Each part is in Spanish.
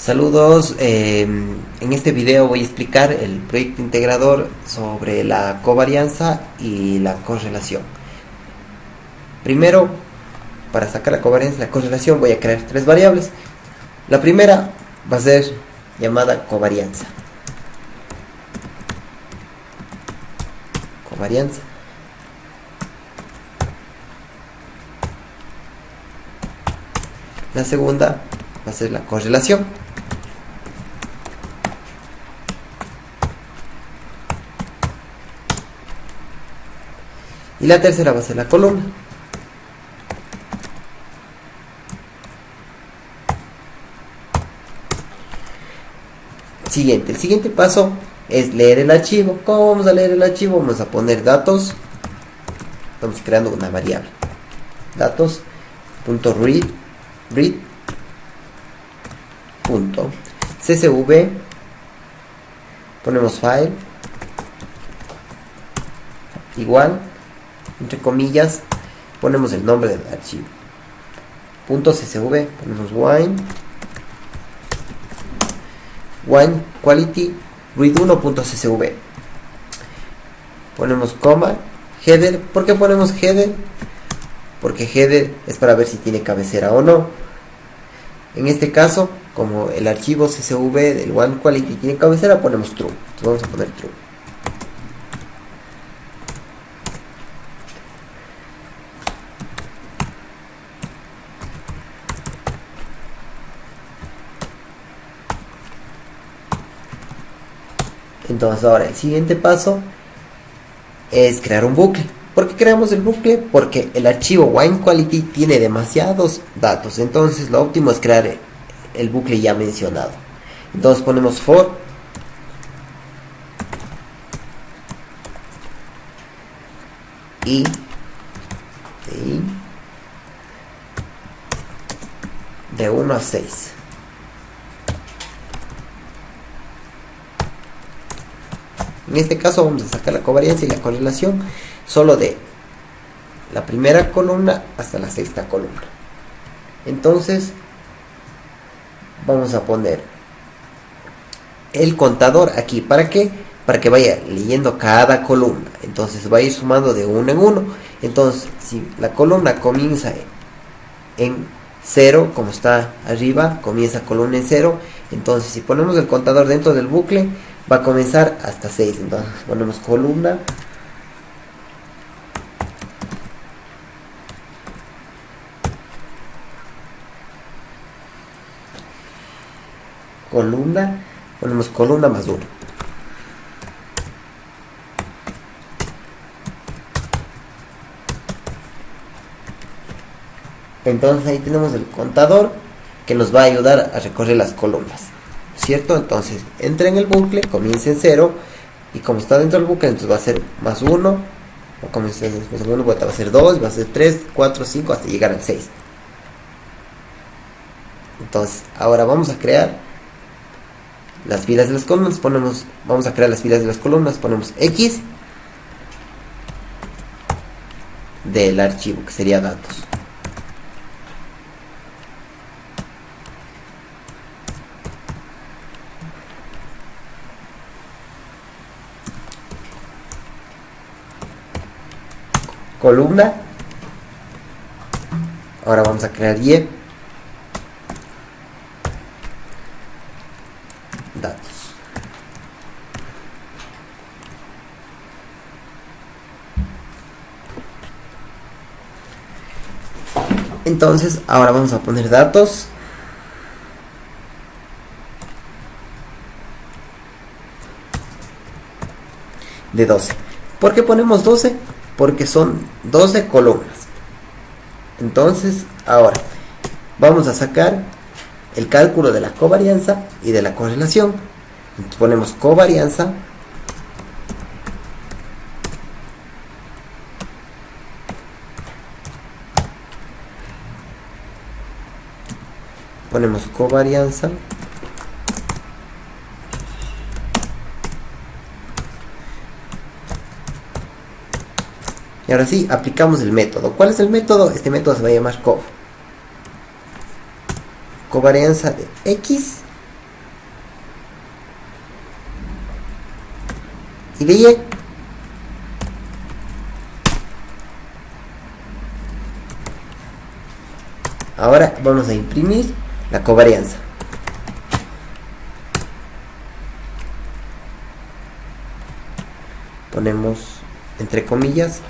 Saludos, en este video voy a explicar el proyecto integrador sobre la covarianza y la correlación. Primero, para sacar la covarianza y la correlación voy a crear tres variables. La primera va a ser llamada covarianza. Covarianza. La segunda va a ser la correlación. Y la tercera va a ser la columna. El siguiente paso es leer el archivo. ¿Cómo vamos a leer el archivo? Vamos a poner datos. Estamos creando una variable. Datos.read .csv. Ponemos file igual, entre comillas, ponemos el nombre del archivo. .csv, ponemos wine quality read1.csv. Ponemos coma, header. ¿Por qué ponemos header? Porque header es para ver si tiene cabecera o no. En este caso, como el archivo csv del one quality tiene cabecera, ponemos true. Entonces vamos a poner true. Entonces ahora el siguiente paso es crear un bucle. ¿Por qué creamos el bucle? Porque el archivo wine quality tiene demasiados datos. Entonces lo óptimo es crear el bucle ya mencionado. Entonces ponemos for i de 1 a 6. En este caso vamos a sacar la covarianza y la correlación solo de la primera columna hasta la sexta columna. Entonces vamos a poner el contador aquí. ¿Para qué? Para que vaya leyendo cada columna. Entonces va a ir sumando de uno en uno. Entonces si la columna comienza en 0, como está arriba, comienza columna en 0. Entonces si ponemos el contador dentro del bucle, va a comenzar hasta 6. Entonces ponemos columna ponemos columna más 1. Entonces ahí tenemos el contador que nos va a ayudar a recorrer las columnas, ¿cierto? Entonces entra en el bucle, comienza en 0, y como está dentro del bucle, entonces va a ser más 1, o comienza después de 1, va a ser 2, va a ser 3, 4, 5, hasta llegar al 6. Entonces ahora vamos a crear las filas de las columnas. Vamos a crear las filas de las columnas. Ponemos X del archivo, que sería datos. Columna. Ahora vamos a crear Y. Datos. Entonces ahora vamos a poner datos de 12. ¿Por qué ponemos 12? Porque son 12 columnas. Entonces ahora vamos a sacar el cálculo de la covarianza y de la correlación. Entonces ponemos covarianza y ahora sí aplicamos el método. ¿Cuál es el método? Este método se va a llamar cov. Covarianza de X y de Y. Ahora vamos a imprimir la covarianza. Ponemos entre comillas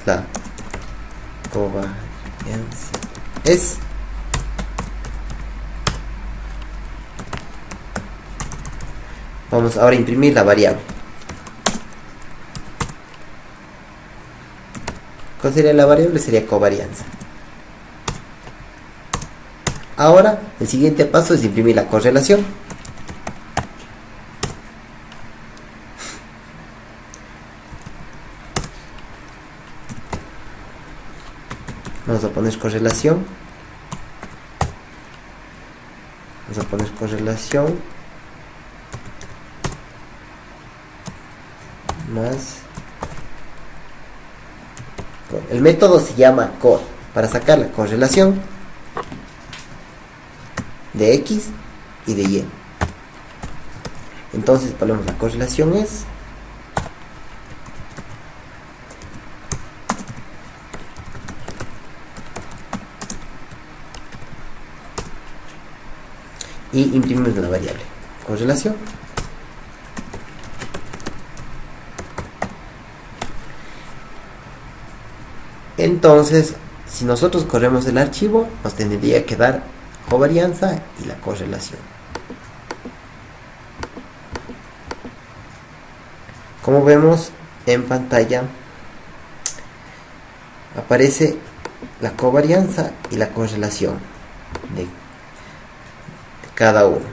la covarianza es vamos ahora a imprimir la variable. ¿Cuál sería la variable? Sería covarianza. Ahora el siguiente paso es imprimir la correlación. Vamos a poner correlación. Vamos a poner correlación más. El método se llama cor para sacar la correlación de X y de Y. Entonces ponemos la correlación es y imprimimos la variable correlación. Entonces, si nosotros corremos el archivo, nos tendría que dar covarianza y la correlación. Como vemos en pantalla, aparece la covarianza y la correlación de cada uno.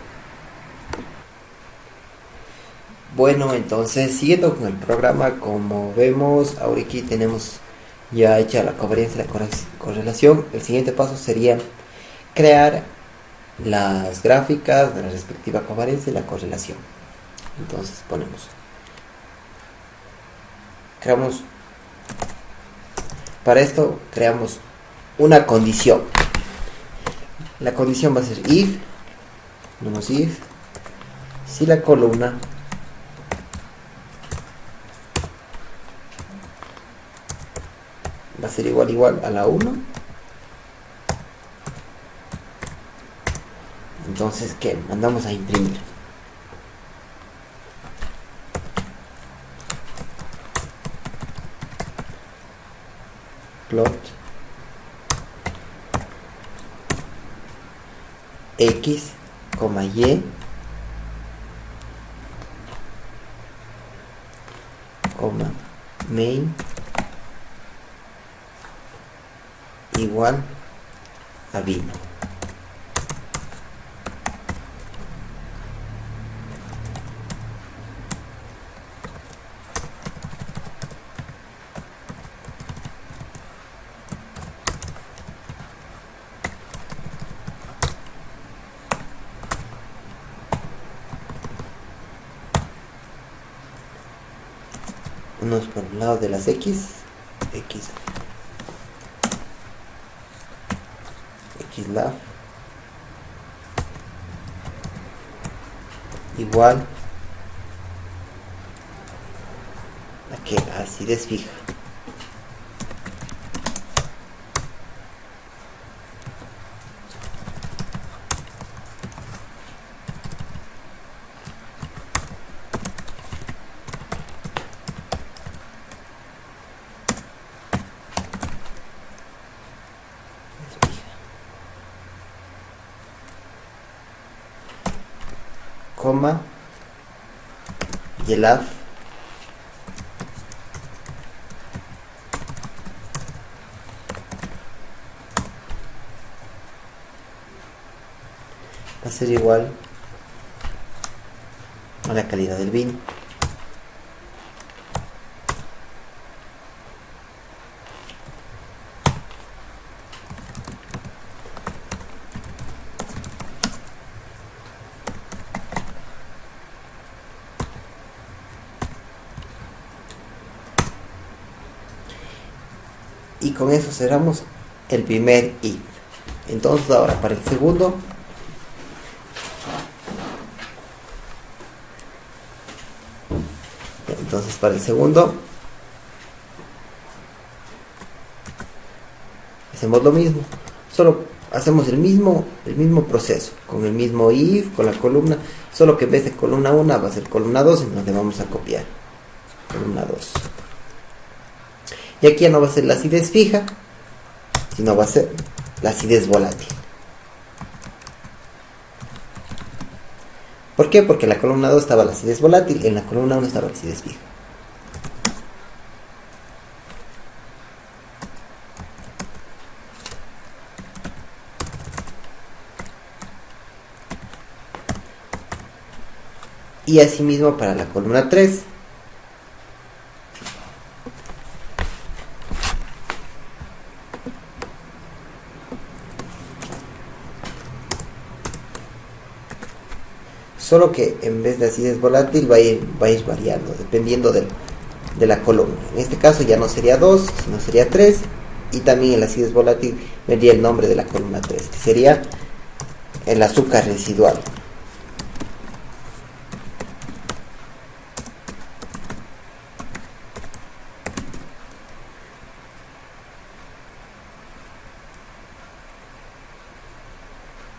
Bueno, entonces siguiendo con el programa, como vemos, ahora aquí tenemos ya hecha la covarianza y la correlación. El siguiente paso sería crear las gráficas de la respectiva covarianza y la correlación. Entonces creamos, para esto creamos una condición. La condición va a ser if, si la columna va a ser igual a la 1, entonces ¿qué? Mandamos a imprimir. Plot X, Y, main igual a bin. Unos por el lado de las X lab igual a que acidez fija. Coma y el af va a ser igual a la calidad del bin. Y con eso cerramos el primer if. Entonces ahora para el segundo Entonces para el segundo hacemos lo mismo, solo hacemos el mismo proceso, con el mismo if, con la columna, solo que en vez de columna 1 va a ser columna 2, en donde vamos a copiar columna 2. Y aquí ya no va a ser la acidez fija, sino va a ser la acidez volátil. ¿Por qué? Porque en la columna 2 estaba la acidez volátil y en la columna 1 estaba la acidez fija. Y asimismo para la columna 3. Solo que en vez de acidez volátil va a ir variando dependiendo de la columna. En este caso ya no sería 2, sino sería 3. Y también en la acidez volátil vendría el nombre de la columna 3, que sería el azúcar residual.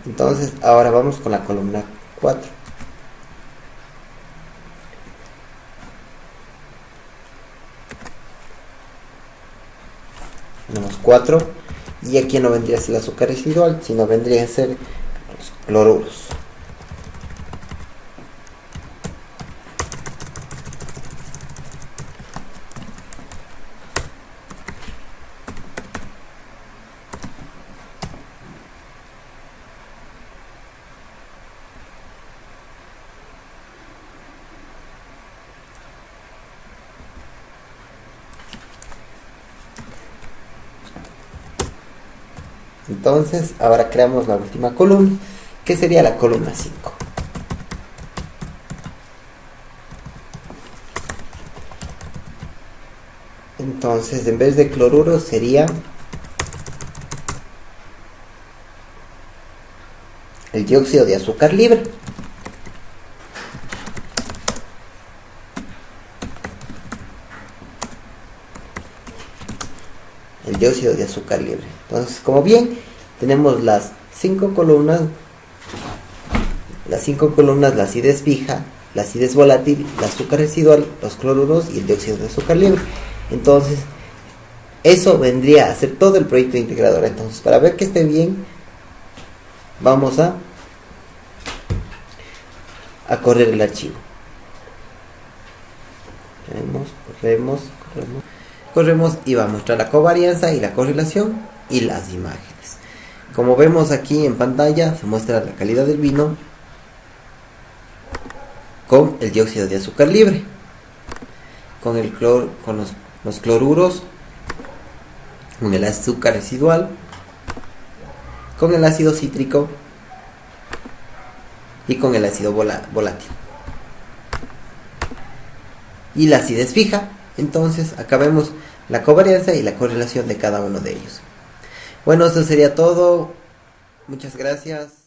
Entonces ahora vamos con la columna 4. Tenemos 4 y aquí no vendría a ser el azúcar residual, sino vendría a ser los cloruros. Entonces ahora creamos la última columna, que sería la columna 5. Entonces en vez de cloruro sería el dióxido de azúcar libre. El dióxido de azúcar libre. Entonces, como bien, tenemos las 5 columnas. Las 5 columnas, la acidez fija, la acidez volátil, el azúcar residual, los cloruros y el dióxido de azúcar libre. Entonces, eso vendría a ser todo el proyecto integrador. Entonces, para ver que esté bien, vamos a correr el archivo. Corremos y va a mostrar la covarianza y la correlación y las imágenes. Como vemos aquí en pantalla, se muestra la calidad del vino con el dióxido de azúcar libre, con los cloruros, con el azúcar residual, con el ácido cítrico y con el ácido volátil y la acidez fija. Entonces acá vemos la covarianza y la correlación de cada uno de ellos. Bueno, eso sería todo. Muchas gracias.